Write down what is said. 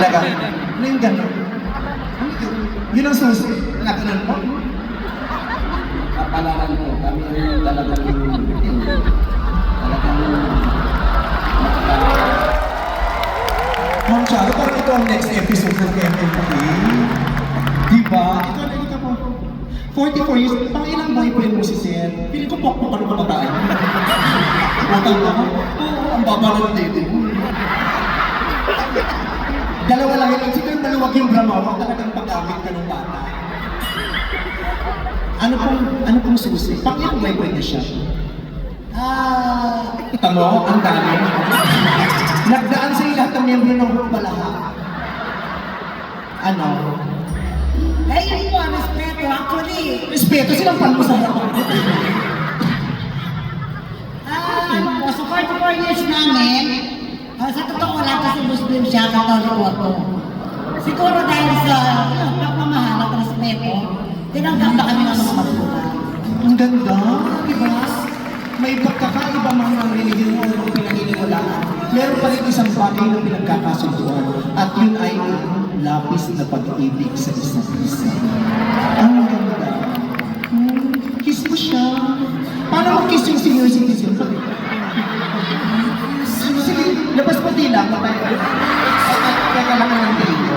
Talaga. Ano yung gano'n? Yun ang susi. Nakanan mo? Kapalaran ko, kami talagang Ma'am Charo, parang ito ang next episode ng MMK. Diba? Ito na ito po. 44 years, pang ilang boyfriend mo si Sir? Pili ko pokpok ano kabataan. Utang mo ko? Oo, ang baba ng dating mo. Dalawa lang yun. Siguro maluwag yung drama mo. Talagang pag-amit ka ng bata. Ano pong susi? Pang ilang boyfriend niya siya? Tamo, ang dami. Nagdaan sa lahat ng miyembro ng Hupalaha. Ano? Eh, hindi ko ang respeto. Actually, Respeto silang pan mo sa harapan. sa 44 years namin, sa totoo wala kasi Muslim siya, Katoliko ako. Siguro dahil sa pagmamahal at respeto, tinanggap na kami ng mga magulang. Ang ganda, di ba? May pagkakaiba mga relihiyon o mga pinaniniwalaan. Meron pa rin isang bagay na pinagkakasunduan. At yun ay ang lapis na pag-ibig sa isa't isa. Ang ganda. Kiss mo siya. Paano mag-kiss yung senior citizen? Sige, labas mo dila. Teka lang ng dila.